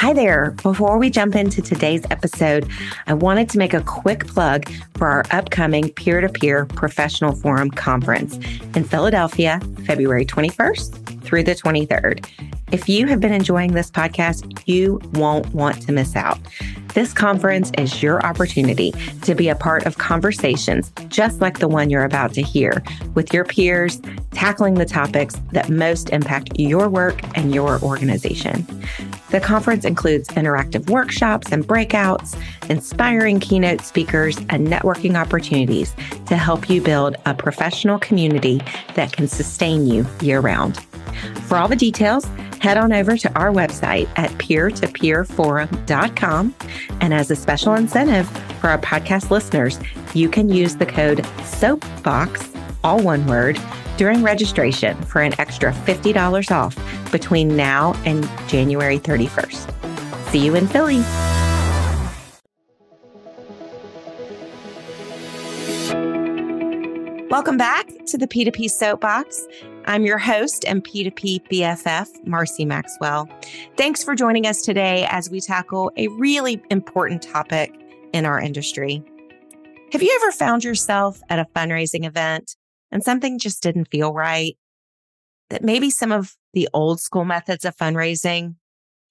Hi there. Before we jump into today's episode, I wanted to make a quick plug for our upcoming peer-to-peer professional forum conference in Philadelphia, February 21st through the 23rd. If you have been enjoying this podcast, you won't want to miss out. This conference is your opportunity to be a part of conversations just like the one you're about to hear with your peers, tackling the topics that most impact your work and your organization. The conference includes interactive workshops and breakouts, inspiring keynote speakers, and networking opportunities to help you build a professional community that can sustain you year-round. For all the details, head on over to our website at peer-to-peerforum.com. And as a special incentive for our podcast listeners, you can use the code SOAPBOX, all one word, during registration for an extra $50 off between now and January 31st. See you in Philly. Welcome back to the P2P Soap Box. I'm your host and P2P BFF, Marcy Maxwell. Thanks for joining us today as we tackle a really important topic in our industry. Have you ever found yourself at a fundraising event and something just didn't feel right? That maybe some of the old school methods of fundraising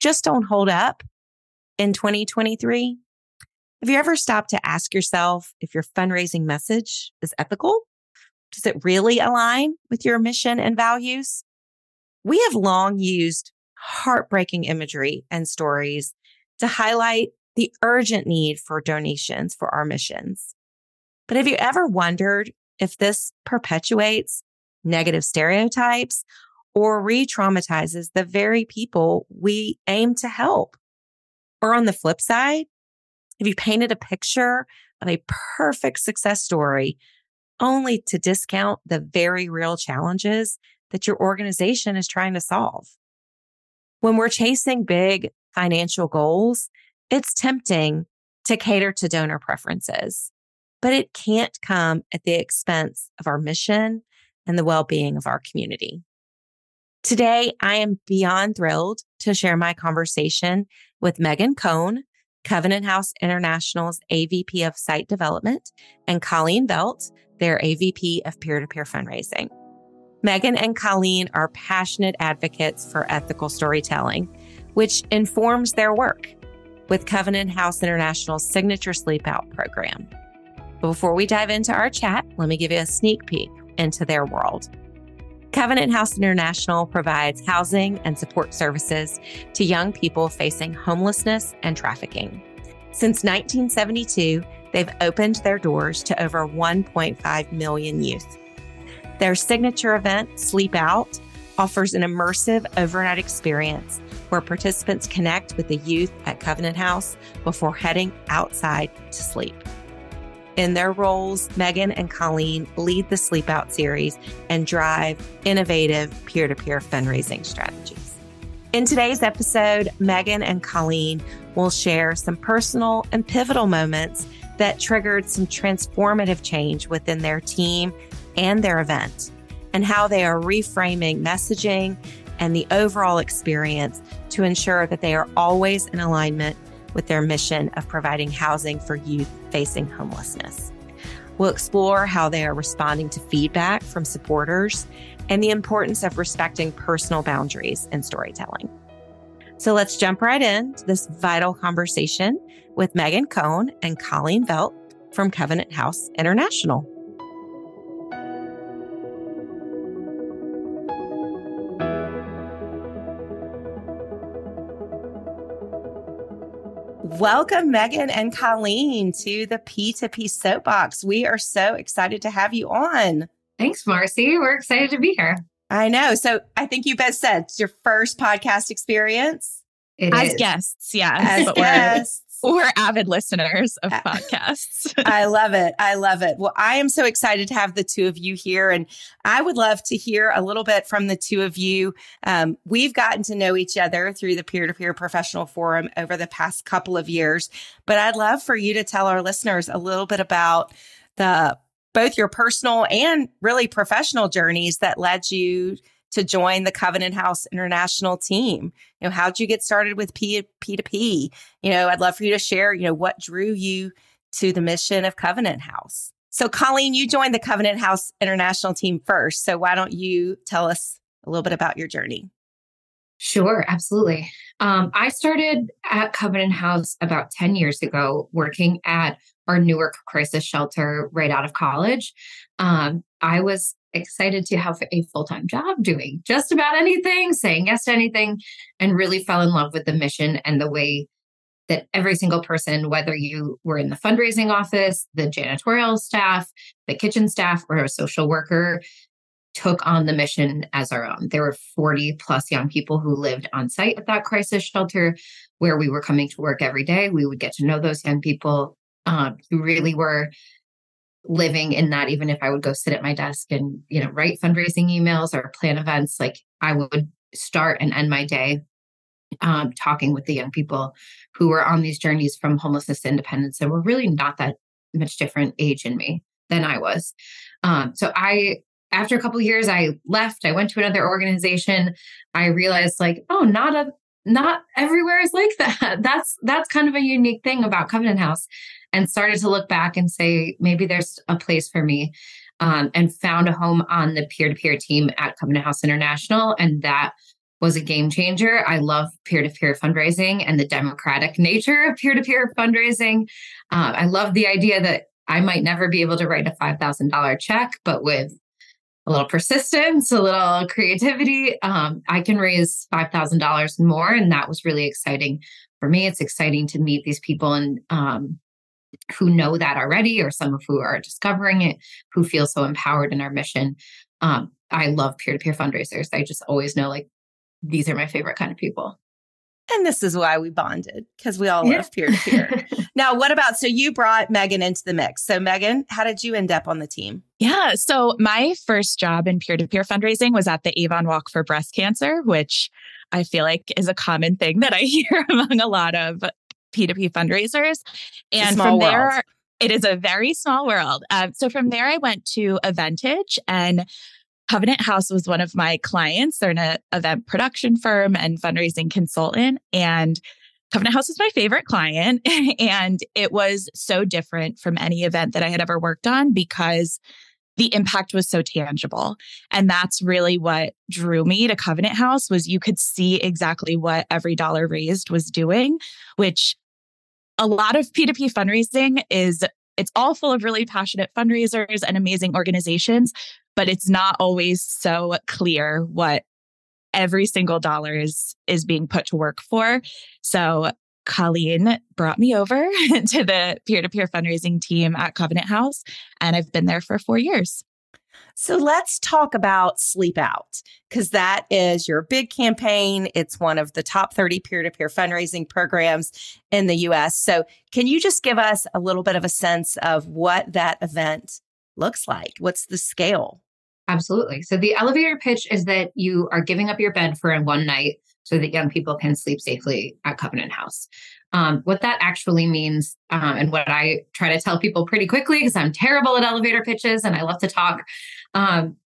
just don't hold up in 2023? Have you ever stopped to ask yourself if your fundraising message is ethical? Does it really align with your mission and values? We have long used heartbreaking imagery and stories to highlight the urgent need for donations for our missions. But have you ever wondered if this perpetuates negative stereotypes or re-traumatizes the very people we aim to help? Or on the flip side, have you painted a picture of a perfect success story only to discount the very real challenges that your organization is trying to solve? When we're chasing big financial goals, it's tempting to cater to donor preferences, but it can't come at the expense of our mission and the well-being of our community. Today, I am beyond thrilled to share my conversation with Meghan Coan, Covenant House International's AVP of Site Development, and Colleen Veldt, their AVP of Peer-to-Peer Fundraising. Meghan and Colleen are passionate advocates for ethical storytelling, which informs their work with Covenant House International's signature Sleep Out program. But before we dive into our chat, let me give you a sneak peek into their world. Covenant House International provides housing and support services to young people facing homelessness and trafficking. Since 1972, they've opened their doors to over 1.5 million youth. Their signature event, Sleep Out, offers an immersive overnight experience where participants connect with the youth at Covenant House before heading outside to sleep. In their roles, Meghan and Colleen lead the Sleep Out series and drive innovative peer-to-peer fundraising strategies. In today's episode, Meghan and Colleen will share some personal and pivotal moments that triggered some transformative change within their team and their event, and how they are reframing messaging and the overall experience to ensure that they are always in alignment with their mission of providing housing for youth facing homelessness. We'll explore how they are responding to feedback from supporters and the importance of respecting personal boundaries in storytelling. So let's jump right into this vital conversation with Meghan Coan and Colleen Veldt from Covenant House International. Welcome, Meghan and Colleen, to the P2P Soap Box. We are so excited to have you on. Thanks, Marcy. We're excited to be here. I know. So I think you both said it's your first podcast experience. As guests, yeah. As guests. We're avid listeners of podcasts. I love it. I love it. Well, I am so excited to have the two of you here, and I would love to hear a little bit from the two of you. We've gotten to know each other through the Peer-to-Peer Professional Forum over the past couple of years, but I'd love for you to tell our listeners a little bit about both your personal and really professional journeys that led you to join the Covenant House International team? How'd you get started with P2P? I'd love for you to share, what drew you to the mission of Covenant House. So Colleen, you joined the Covenant House International team first. So why don't you tell us a little bit about your journey? Sure, absolutely. I started at Covenant House about 10 years ago, working at our Newark crisis shelter right out of college. I was excited to have a full-time job doing just about anything, saying yes to anything, and really fell in love with the mission and the way that every single person, whether you were in the fundraising office, the janitorial staff, the kitchen staff, or a social worker, took on the mission as our own. There were 40 plus young people who lived on site at that crisis shelter where we were coming to work every day. We would get to know those young people who really were living in that. Even if I would go sit at my desk and, write fundraising emails or plan events, like I would start and end my day talking with the young people who were on these journeys from homelessness to independence and were really not that much different age in me than I was. After a couple of years, I left. I went to another organization. I realized, not everywhere is like that. That's kind of a unique thing about Covenant House, and started to look back and say, maybe there's a place for me, and found a home on the peer-to-peer team at Covenant House International, and that was a game changer. I love peer-to-peer fundraising and the democratic nature of peer-to-peer fundraising. I love the idea that I might never be able to write a $5,000 check, but with a little persistence, a little creativity, I can raise $5,000 and more. And that was really exciting for me. It's exciting to meet these people and who know that already, or some of who are discovering it, who feel so empowered in our mission. I love peer-to-peer fundraisers. I just always know, these are my favorite kind of people. And this is why we bonded, because we all love peer-to-peer. Now, so you brought Meghan into the mix. So Meghan, how did you end up on the team? Yeah. So my first job in peer-to-peer fundraising was at the Avon Walk for Breast Cancer, which I feel like is a common thing that I hear among a lot of P2P fundraisers. And from there, it is a very small world. So from there, I went to Eventage, and Covenant House was one of my clients. They're an event production firm and fundraising consultant. And Covenant House was my favorite client. And it was so different from any event that I had ever worked on because the impact was so tangible. And that's really what drew me to Covenant House, was you could see exactly what every dollar raised was doing, which a lot of P2P fundraising it's all full of really passionate fundraisers and amazing organizations, but it's not always so clear what every single dollar is being put to work for. So Colleen brought me over to the peer-to-peer fundraising team at Covenant House, and I've been there for 4 years. So let's talk about Sleep Out, because that is your big campaign. It's one of the top 30 peer-to-peer fundraising programs in the US. So can you just give us a little bit of a sense of what that event looks like? What's the scale? Absolutely. So the elevator pitch is that you are giving up your bed for one night so that young people can sleep safely at Covenant House. What that actually means, and what I try to tell people pretty quickly, because I'm terrible at elevator pitches and I love to talk,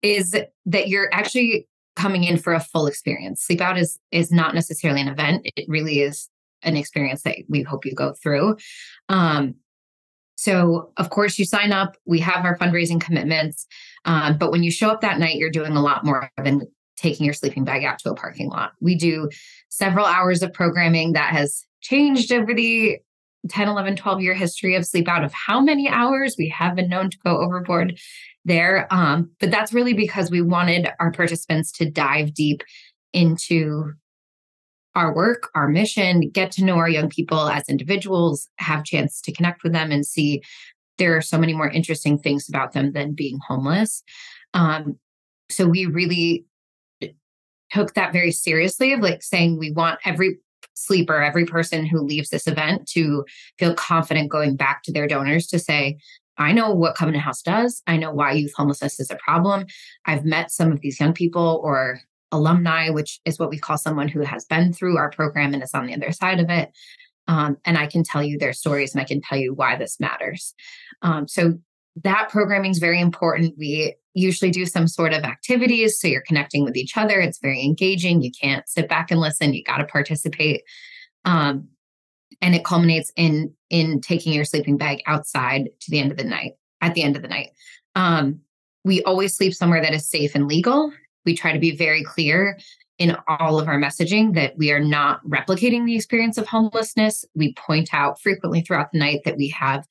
is that you're actually coming in for a full experience. Sleep Out is not necessarily an event. It really is an experience that we hope you go through. So of course you sign up, we have our fundraising commitments, but when you show up that night, you're doing a lot more than taking your sleeping bag out to a parking lot. We do several hours of programming that has changed over the 10, 11, 12-year history of Sleep Out, of how many hours we have been known to go overboard there. But that's really because we wanted our participants to dive deep into our work, our mission, get to know our young people as individuals, have a chance to connect with them and see there are so many more interesting things about them than being homeless. So we really took that very seriously, of saying we want every sleeper, every person who leaves this event to feel confident going back to their donors to say, I know what Covenant House does. I know why youth homelessness is a problem. I've met some of these young people, or alumni, which is what we call someone who has been through our program and is on the other side of it. And I can tell you their stories, and I can tell you why this matters. So that programming is very important. We usually do some sort of activities, so you're connecting with each other. It's very engaging. You can't sit back and listen. You got to participate. And it culminates in taking your sleeping bag outside to the end of the night. At the end of the night, we always sleep somewhere that is safe and legal. We try to be very clear in all of our messaging that we are not replicating the experience of homelessness. We point out frequently throughout the night that we have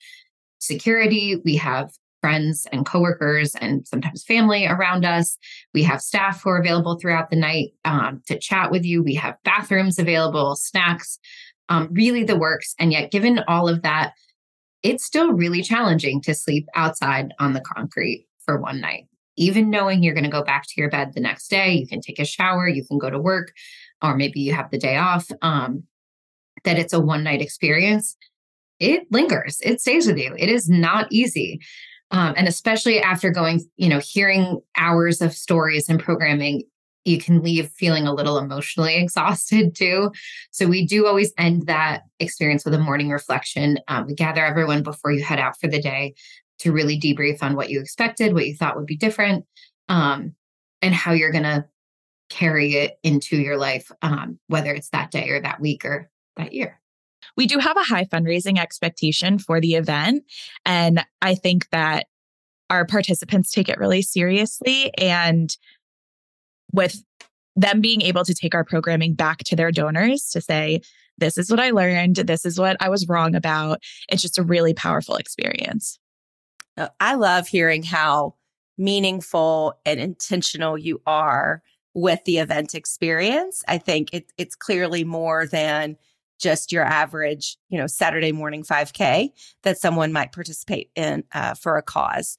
security, we have friends and coworkers and sometimes family around us. We have staff who are available throughout the night to chat with you. We have bathrooms available, snacks, really the works. And yet, given all of that, it's still really challenging to sleep outside on the concrete for one night. Even knowing you're going to go back to your bed the next day, you can take a shower, you can go to work, or maybe you have the day off, that it's a one-night experience. It lingers. It stays with you. It is not easy. And especially after going, hearing hours of stories and programming, you can leave feeling a little emotionally exhausted too. So we do always end that experience with a morning reflection. We gather everyone before you head out for the day to really debrief on what you expected, what you thought would be different, and how you're going to carry it into your life, whether it's that day or that week or that year. We do have a high fundraising expectation for the event. And I think that our participants take it really seriously. And with them being able to take our programming back to their donors to say, this is what I learned, this is what I was wrong about, it's just a really powerful experience. I love hearing how meaningful and intentional you are with the event experience. I think it's clearly more than just your average, Saturday morning 5K that someone might participate in for a cause.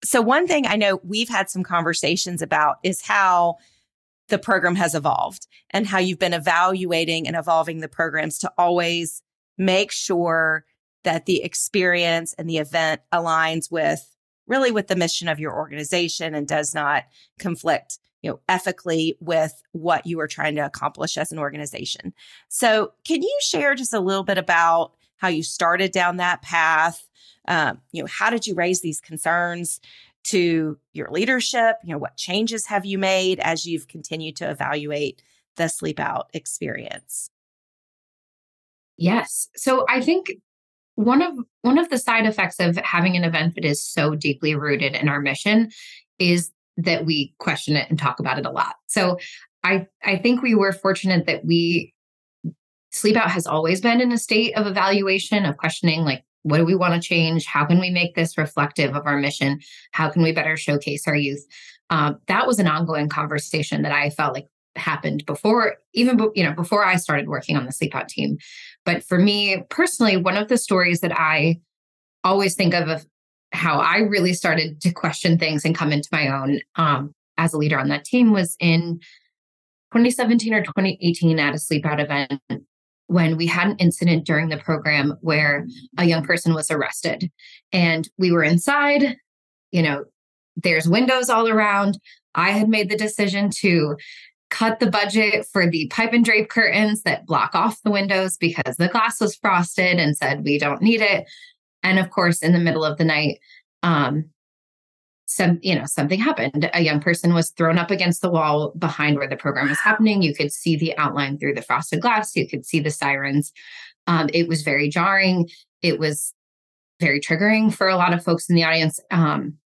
So one thing I know we've had some conversations about is how the program has evolved and how you've been evaluating and evolving the programs to always make sure that the experience and the event aligns with the mission of your organization and does not conflict, ethically with what you are trying to accomplish as an organization. So can you share just a little bit about how you started down that path? How did you raise these concerns to your leadership? What changes have you made as you've continued to evaluate the sleep out experience? Yes. So I think one of the side effects of having an event that is so deeply rooted in our mission is that we question it and talk about it a lot. So I think we were fortunate that Sleep Out has always been in a state of evaluation, of questioning, like, what do we want to change? How can we make this reflective of our mission? How can we better showcase our youth? That was an ongoing conversation that I felt like happened before I started working on the Sleep Out team. But for me personally, one of the stories that I always think of how I really started to question things and come into my own as a leader on that team was in 2017 or 2018 at a Sleep Out event, when we had an incident during the program where a young person was arrested. And we were inside, there's windows all around. I had made the decision to cut the budget for the pipe and drape curtains that block off the windows because the glass was frosted, and said, we don't need it. And of course, in the middle of the night, something happened. A young person was thrown up against the wall behind where the program was happening. You could see the outline through the frosted glass. You could see the sirens. It was very jarring. It was very triggering for a lot of folks in the audience. And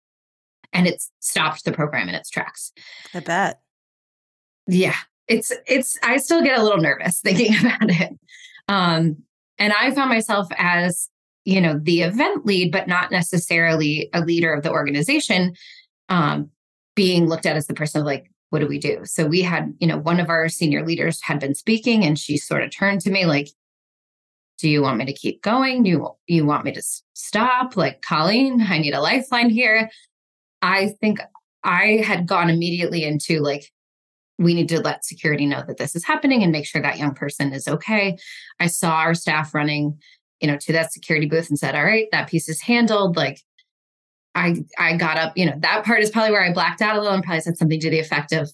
it stopped the program in its tracks. I bet. Yeah, I still get a little nervous thinking about it. And I found myself as, the event lead, but not necessarily a leader of the organization, being looked at as the person of like, what do we do? So we had, one of our senior leaders had been speaking, and she sort of turned to me like, do you want me to keep going? Do you want me to stop? Like, Colleen, I need a lifeline here. I think I had gone immediately into like, we need to let security know that this is happening and make sure that young person is okay. I saw our staff running, to that security booth and said, all right, that piece is handled. Like, I got up, that part is probably where I blacked out a little and probably said something to the effect of,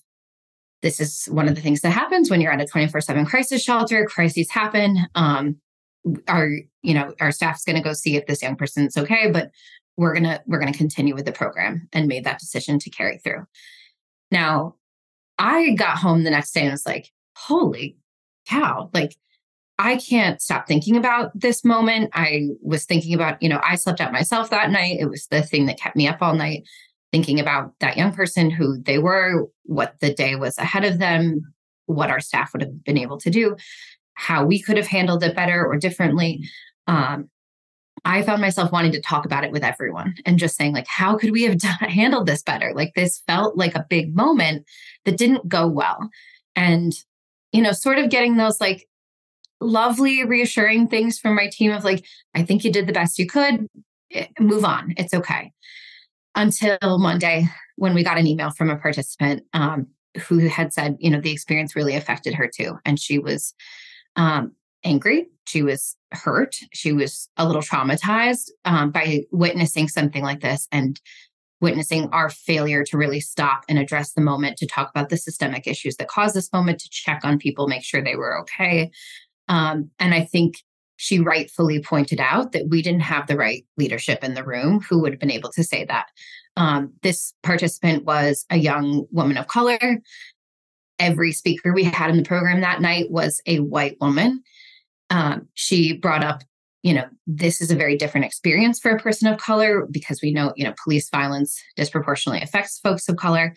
this is one of the things that happens when you're at a 24/7 crisis shelter. Crises happen. Our staff's going to go see if this young person's okay, but we're gonna continue with the program, and made that decision to carry through. Now, I got home the next day and was like, holy cow, like I can't stop thinking about this moment. I was thinking about, I slept out myself that night. It was the thing that kept me up all night, thinking about that young person, who they were, what the day was ahead of them, what our staff would have been able to do, how we could have handled it better or differently. I found myself wanting to talk about it with everyone and just saying, like, how could we have handled this better? Like, this felt like a big moment that didn't go well. And, sort of getting those like lovely, reassuring things from my team of like, I think you did the best you could, move on. It's okay. Until Monday, when we got an email from a participant who had said, the experience really affected her too. And she was angry. She was hurt. She was a little traumatized by witnessing something like this and witnessing our failure to really stop and address the moment, to talk about the systemic issues that caused this moment, to check on people, make sure they were okay. And I think she rightfully pointed out that we didn't have the right leadership in the room who would have been able to say that. This participant was a young woman of color. Every speaker we had in the program that night was a white woman. She brought up, this is a very different experience for a person of color, because we know, police violence disproportionately affects folks of color.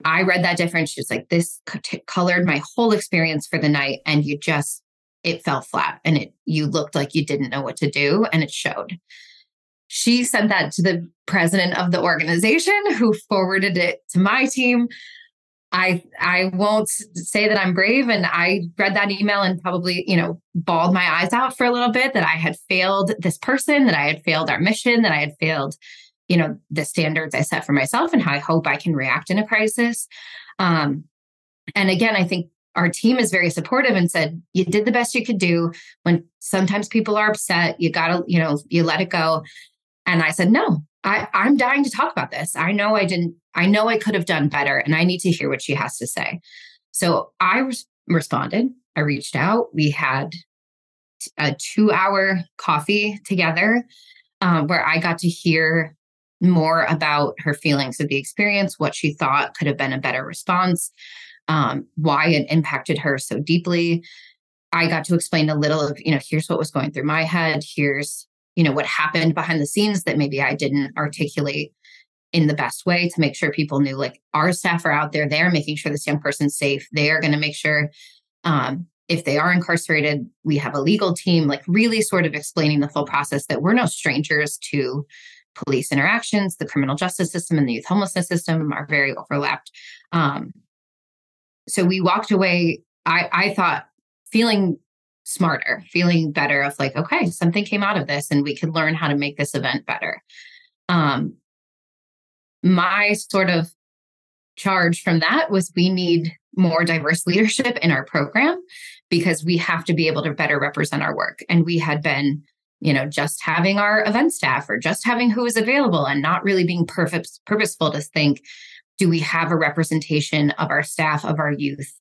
I read that difference. She was like, this colored my whole experience for the night. And it fell flat, and you looked like you didn't know what to do, and it showed. She sent that to the president of the organization, who forwarded it to my team. I won't say that I'm brave. And I read that email and probably, bawled my eyes out for a little bit, that I had failed this person, that I had failed our mission, that I had failed, the standards I set for myself, and how I hope I can react in a crisis. And again, I think our team is very supportive and said, you did the best you could do. When sometimes people are upset, you gotta, you let it go. And I said, no, I'm dying to talk about this. I know I could have done better, and I need to hear what she has to say. So I responded. I reached out. We had a 2-hour coffee together where I got to hear more about her feelings of the experience, what she thought could have been a better response, why it impacted her so deeply. I got to explain a little of, here's what was going through my head. Here's, what happened behind the scenes that maybe I didn't articulate in the best way, to make sure people knew, like, our staff are out there. They're making sure this young person's safe. They are going to make sure if they are incarcerated, we have a legal team, like really sort of explaining the full process, that we're no strangers to police interactions. The criminal justice system and the youth homelessness system are very overlapped. So we walked away, I thought, feeling smarter, feeling better, of like, okay, something came out of this and we could learn how to make this event better. My sort of charge from that was, we need more diverse leadership in our program, because we have to be able to better represent our work. And we had been, just having our event staff, or just having who is available, and not really being purposeful to think, do we have a representation of our staff, of our youth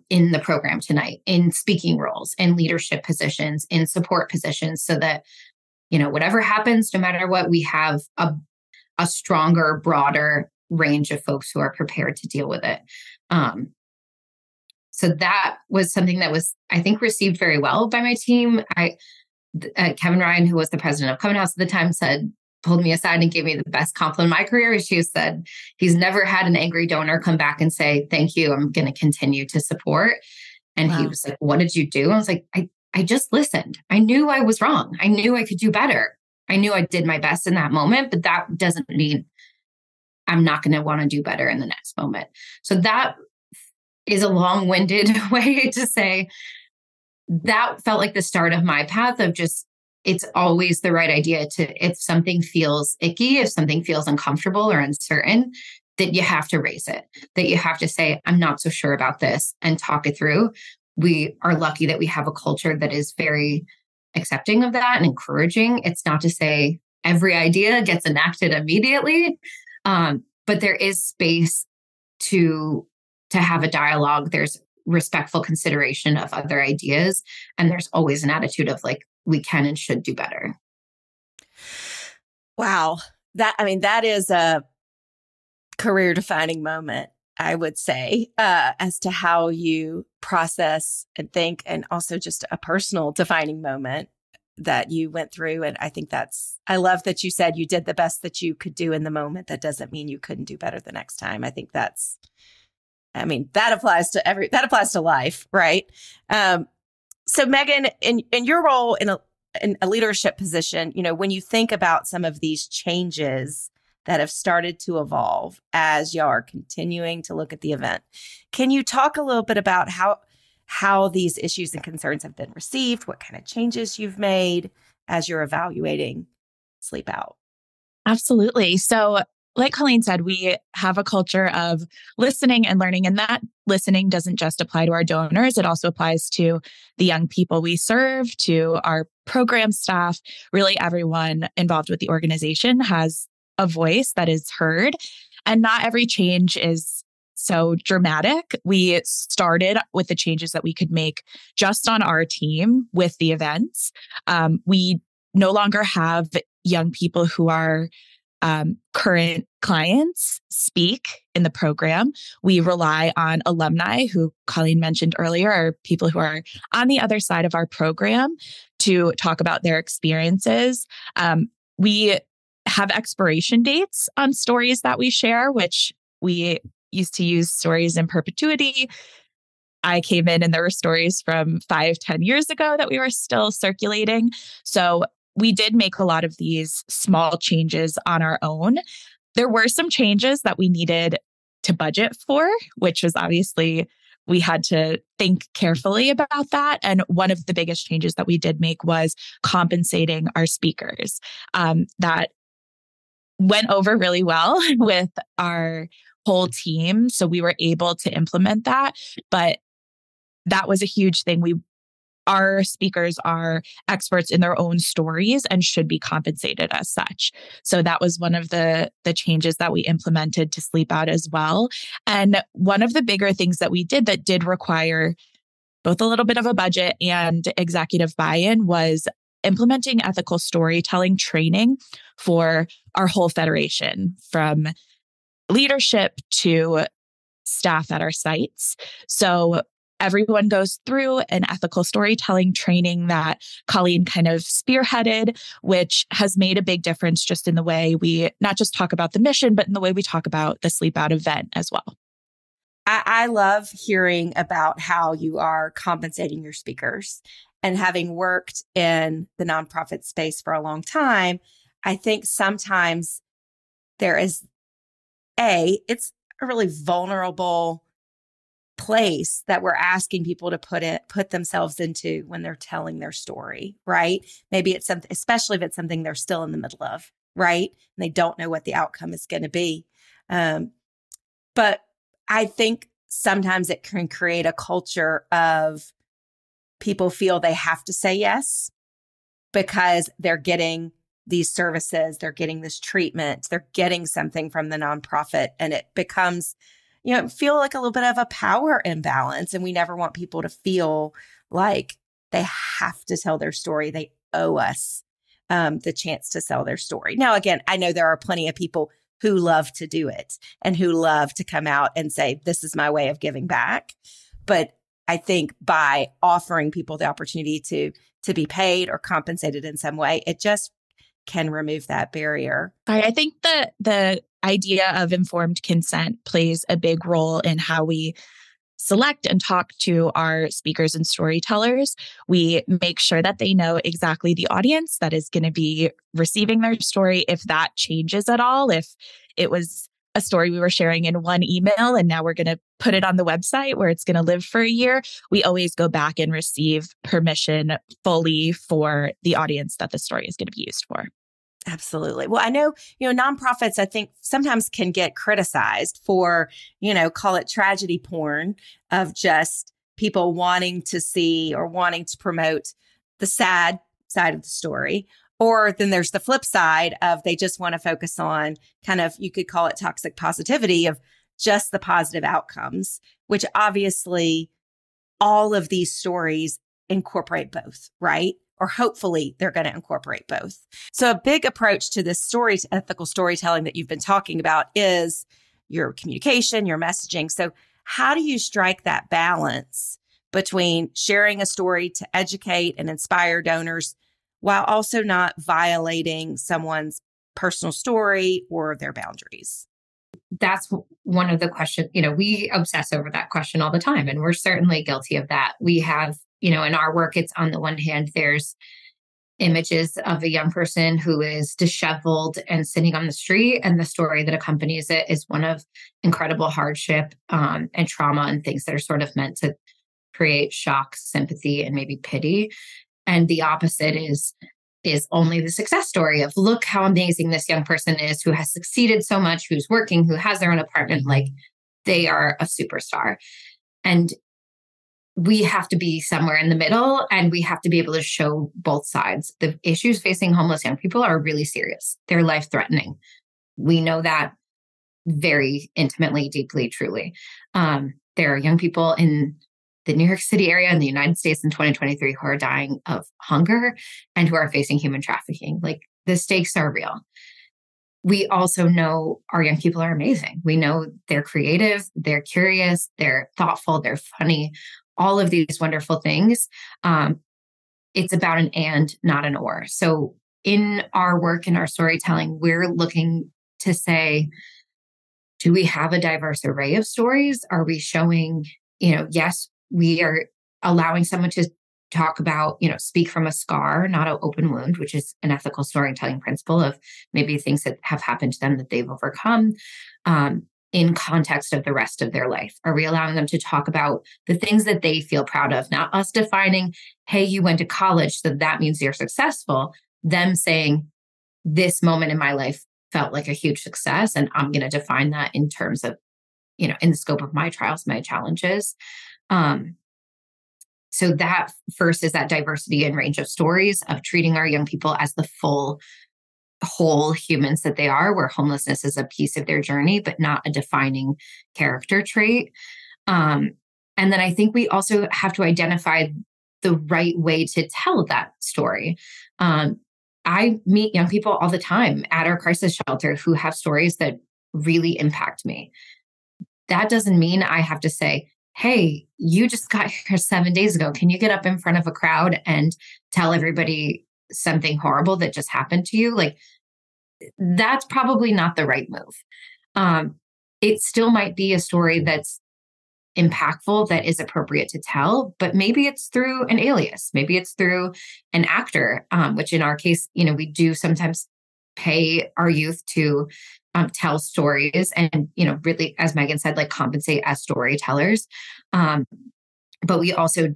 in the program tonight, in speaking roles, in leadership positions, in support positions, so that, whatever happens, no matter what, we have a stronger, broader range of folks who are prepared to deal with it. So that was something that was, I think, received very well by my team. Kevin Ryan, who was the president of Coan House at the time, pulled me aside and gave me the best compliment of my career. She said, he's never had an angry donor come back and say, thank you, I'm going to continue to support. And wow. He was like, what did you do? I was like, I just listened. I knew I was wrong. I knew I could do better. I knew I did my best in that moment, but that doesn't mean I'm not going to want to do better in the next moment. So that is a long-winded way to say that felt like the start of my path of just, it's always the right idea to, if something feels icky, if something feels uncomfortable or uncertain, that you have to raise it, that you have to say, I'm not so sure about this, and talk it through. We are lucky that we have a culture that is very accepting of that and encouraging. It's not to say every idea gets enacted immediately, but there is space to have a dialogue. There's respectful consideration of other ideas. And there's always an attitude of like, we can and should do better. Wow. That is a career defining moment, I would say, as to how you process and think, and also just a personal defining moment that you went through. And I think I love that you said you did the best that you could do in the moment. That doesn't mean you couldn't do better the next time. I think that applies to life, right? So Meghan, in your role in a leadership position, when you think about some of these changes that have started to evolve as you are continuing to look at the event, can you talk a little bit about how these issues and concerns have been received, what kind of changes you've made as you're evaluating Sleep Out? Absolutely. So like Colleen said, we have a culture of listening and learning, and that listening doesn't just apply to our donors. It also applies to the young people we serve, to our program staff. Really, everyone involved with the organization has a voice that is heard, and not every change is so dramatic. We started with the changes that we could make just on our team with the events. We no longer have young people who are current clients speak in the program. We rely on alumni, who Colleen mentioned earlier, are people who are on the other side of our program to talk about their experiences. We have expiration dates on stories that we share, which we used to use stories in perpetuity. I came in and there were stories from 5-10 years ago that we were still circulating. So we did make a lot of these small changes on our own. There were some changes that we needed to budget for, which was obviously, we had to think carefully about that. And one of the biggest changes that we did make was compensating our speakers. That went over really well with our whole team. So we were able to implement that. But that was a huge thing. Our speakers are experts in their own stories and should be compensated as such. So that was one of the changes that we implemented to Sleep Out as well. And one of the bigger things that we did that did require both a little bit of a budget and executive buy-in was implementing ethical storytelling training for our whole federation, from leadership to staff at our sites. So everyone goes through an ethical storytelling training that Colleen kind of spearheaded, which has made a big difference just in the way we not just talk about the mission, but in the way we talk about the Sleep Out event as well. I love hearing about how you are compensating your speakers. And having worked in the nonprofit space for a long time, I think sometimes there is it's a really vulnerable place that we're asking people to put themselves into when they're telling their story, right? Maybe it's something, especially if it's something they're still in the middle of, right? And they don't know what the outcome is going to be. But I think sometimes it can create a culture of people feel they have to say yes because they're getting these services, they're getting this treatment, they're getting something from the nonprofit, and it becomes, feel like a little bit of a power imbalance. And we never want people to feel like they have to tell their story. They owe us the chance to tell their story. Now, again, I know there are plenty of people who love to do it and who love to come out and say, this is my way of giving back. But I think by offering people the opportunity to be paid or compensated in some way, it just can remove that barrier. I think that the idea of informed consent plays a big role in how we select and talk to our speakers and storytellers. We make sure that they know exactly the audience that is going to be receiving their story. If that changes at all, if it was a story we were sharing in one email and now we're going to put it on the website where it's going to live for a year, we always go back and receive permission fully for the audience that the story is going to be used for. Absolutely. Well, I know, nonprofits, I think sometimes can get criticized for, call it tragedy porn of just people wanting to see or wanting to promote the sad side of the story. Or then there's the flip side of they just want to focus on kind of, you could call it toxic positivity of just the positive outcomes, which obviously all of these stories incorporate both, right? or hopefully they're going to incorporate both. So a big approach to this ethical storytelling that you've been talking about is your communication, your messaging. So how do you strike that balance between sharing a story to educate and inspire donors while also not violating someone's personal story or their boundaries? That's one of the questions, we obsess over that question all the time, and we're certainly guilty of that. We have, in our work, it's on the one hand, there's images of a young person who is disheveled and sitting on the street, and the story that accompanies it is one of incredible hardship and trauma and things that are sort of meant to create shock, sympathy, and maybe pity. And the opposite is only the success story of, look how amazing this young person is, who has succeeded so much, who's working, who has their own apartment, like they are a superstar. And we have to be somewhere in the middle, and we have to be able to show both sides. The issues facing homeless young people are really serious. They're life-threatening. We know that very intimately, deeply, truly. There are young people in the New York City area in the United States in 2023 who are dying of hunger and who are facing human trafficking. Like, the stakes are real. We also know our young people are amazing. We know they're creative, they're curious, they're thoughtful, they're funny, all of these wonderful things. It's about an and, not an or. So in our work, in our storytelling, we're looking to say, do we have a diverse array of stories? Are we showing, yes, we are allowing someone to talk about, speak from a scar, not an open wound, which is an ethical storytelling principle of maybe things that have happened to them that they've overcome in context of the rest of their life. Are we allowing them to talk about the things that they feel proud of? Not us defining, hey, you went to college, so that means you're successful. Them saying, this moment in my life felt like a huge success, and I'm going to define that in terms of, in the scope of my trials, my challenges. So that first is that diversity and range of stories of treating our young people as the full, whole humans that they are, where homelessness is a piece of their journey, but not a defining character trait. And then I think we also have to identify the right way to tell that story. I meet young people all the time at our crisis shelter who have stories that really impact me. That doesn't mean I have to say, hey, you just got here 7 days ago. Can you get up in front of a crowd and tell everybody something horrible that just happened to you? Like, that's probably not the right move. It still might be a story that's impactful, that is appropriate to tell, but maybe it's through an alias. Maybe it's through an actor, which in our case, we do sometimes pay our youth to tell stories and, really, as Meghan said, like compensate as storytellers. But we also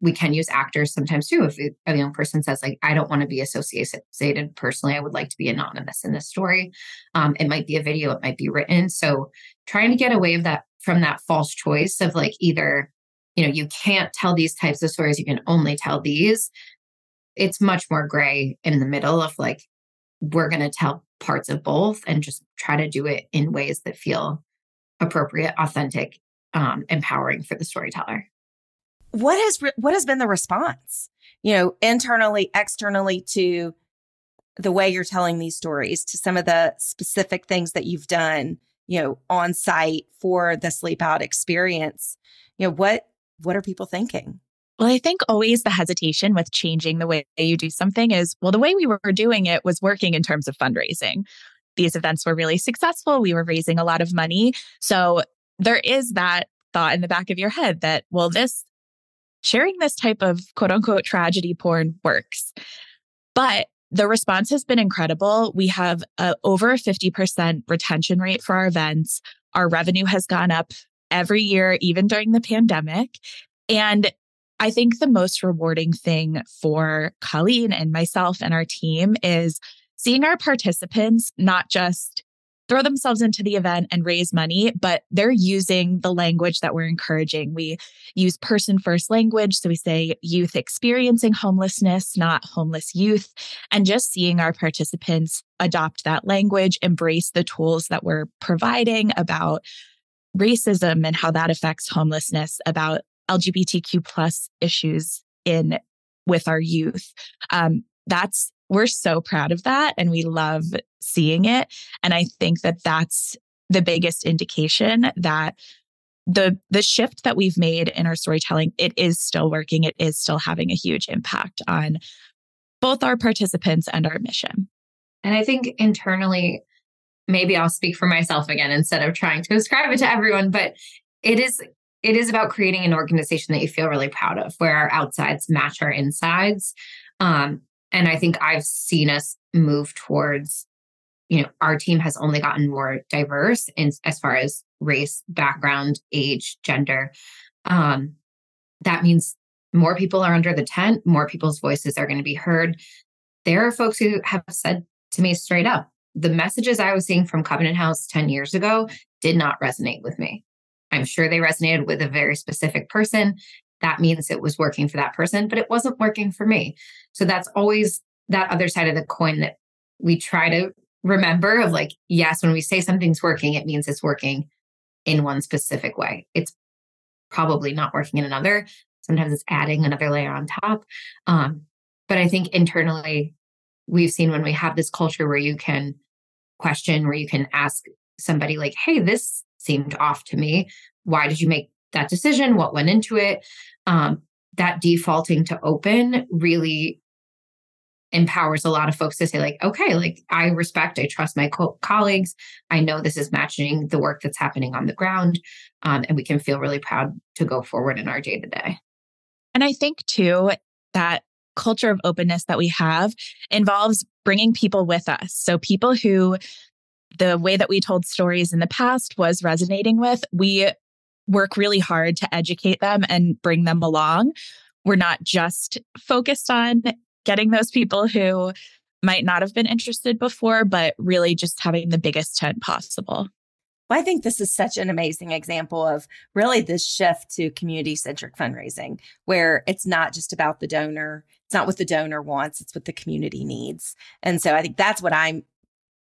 we can use actors sometimes too. If a young person says, like, I don't want to be associated personally, I would like to be anonymous in this story. It might be a video, it might be written. So trying to get away from that false choice of like, either, you can't tell these types of stories, you can only tell these. It's much more gray in the middle of like, we're going to tell parts of both and just try to do it in ways that feel appropriate, authentic, empowering for the storyteller. What has been the response, internally, externally, to the way you're telling these stories, to some of the specific things that you've done, on site for the Sleep Out experience? What are people thinking? Well, I think always the hesitation with changing the way you do something is, well, the way we were doing it was working in terms of fundraising. These events were really successful. We were raising a lot of money. So there is that thought in the back of your head that, well, sharing this type of quote unquote tragedy porn works. But the response has been incredible. We have over a 50% retention rate for our events. Our revenue has gone up every year, even during the pandemic. And I think the most rewarding thing for Colleen and myself and our team is seeing our participants not just throw themselves into the event and raise money, but they're using the language that we're encouraging. We use person-first language. So we say youth experiencing homelessness, not homeless youth. And just seeing our participants adopt that language, embrace the tools that we're providing about racism and how that affects homelessness, about LGBTQ plus issues in with our youth. We're so proud of that and we love seeing it. And I think that that's the biggest indication that the shift that we've made in our storytelling, it is still working. It is still having a huge impact on both our participants and our mission. And I think internally, maybe I'll speak for myself again instead of trying to ascribe it to everyone, but it is about creating an organization that you feel really proud of, where our outsides match our insides. And I think I've seen us move towards, our team has only gotten more diverse as far as race, background, age, gender. That means more people are under the tent, more people's voices are going to be heard. There are folks who have said to me straight up, the messages I was seeing from Covenant House 10 years ago did not resonate with me. I'm sure they resonated with a very specific person. That means it was working for that person, but it wasn't working for me. So that's always that other side of the coin that we try to remember of, like, yes, when we say something's working, it means it's working in one specific way. It's probably not working in another. Sometimes it's adding another layer on top. But I think internally, we've seen when we have this culture where you can question, where you can ask somebody like, hey, this seemed off to me. Why did you make that decision? What went into it? That defaulting to open really empowers a lot of folks to say, like, okay, like, I trust my colleagues. I know this is matching the work that's happening on the ground. And we can feel really proud to go forward in our day to day. And I think too, that culture of openness that we have involves bringing people with us. So people who the way that we told stories in the past was resonating with, we work really hard to educate them and bring them along. We're not just focused on getting those people who might not have been interested before, but really just having the biggest tent possible. Well, I think this is such an amazing example of really this shift to community-centric fundraising, where it's not just about the donor. It's not what the donor wants. It's what the community needs. And so I think that's what I'm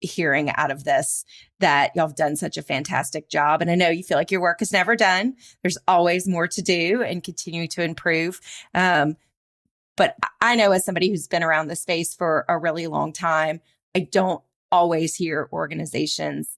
hearing out of this, that y'all have done such a fantastic job. And I know you feel like your work is never done. There's always more to do and continue to improve. But I know, as somebody who's been around the space for a really long time, I don't always hear organizations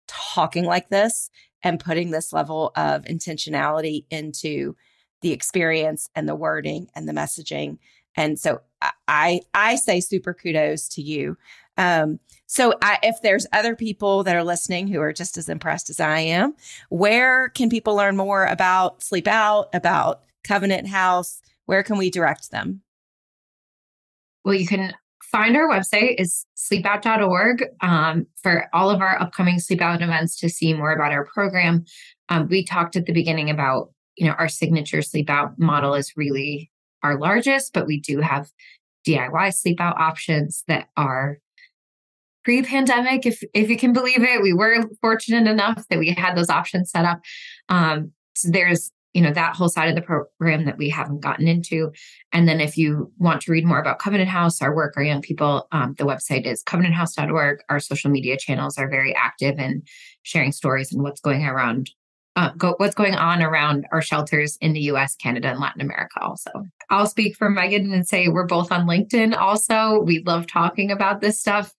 talking like this and putting this level of intentionality into the experience and the wording and the messaging. And so I say super kudos to you. If there's other people that are listening who are just as impressed as I am, where can people learn more about Sleep Out, about Covenant House? Where can we direct them? Well, you can find our website is sleepout.org for all of our upcoming Sleep Out events to see more about our program. We talked at the beginning about, our signature Sleep Out model is really our largest, but we do have DIY Sleep Out options that are pre-pandemic, if you can believe it. We were fortunate enough that we had those options set up. So there's, that whole side of the program that we haven't gotten into. And then if you want to read more about Covenant House, our work, our young people, the website is covenanthouse.org. Our social media channels are very active in sharing stories and what's going on around our shelters in the US, Canada, and Latin America also. I'll speak for Meghan and say we're both on LinkedIn also. We love talking about this stuff.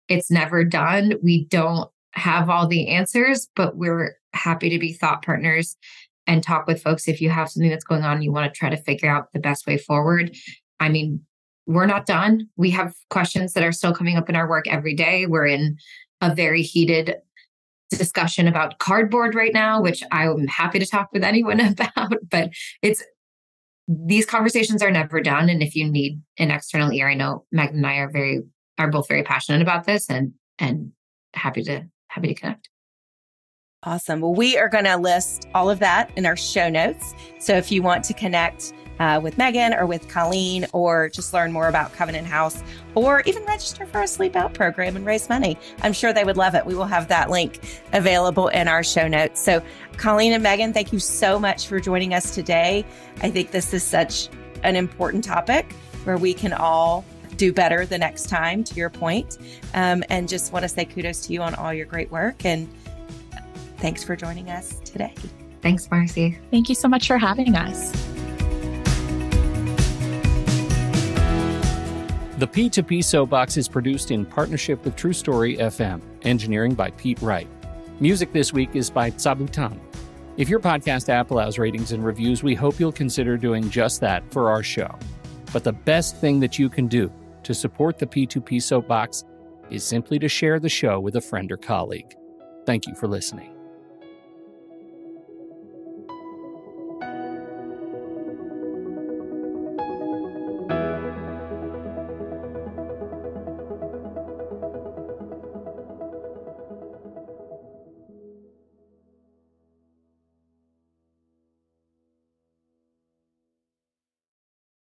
It's never done. We don't have all the answers, but we're happy to be thought partners and talk with folks if you have something that's going on and you want to try to figure out the best way forward. I mean, we're not done. We have questions that are still coming up in our work every day. We're in a very heated discussion about cardboard right now, which I'm happy to talk with anyone about, but these conversations are never done. And if you need an external ear, I know Megh and I are both very passionate about this and happy to connect. Awesome. Well, we are going to list all of that in our show notes. So if you want to connect with Meghan or with Colleen, or just learn more about Covenant House, or even register for a Sleep Out program and raise money, I'm sure they would love it. We will have that link available in our show notes. So Colleen and Meghan, thank you so much for joining us today. I think this is such an important topic where we can all do better the next time, to your point. And just want to say kudos to you on all your great work. And thanks for joining us today. Thanks, Marcy. Thank you so much for having us. The P2P Soap Box is produced in partnership with True Story FM, engineering by Pete Wright. Music this week is by Sabutan. If your podcast app allows ratings and reviews, we hope you'll consider doing just that for our show. But the best thing that you can do to support the P2P Soap Box is simply to share the show with a friend or colleague. Thank you for listening.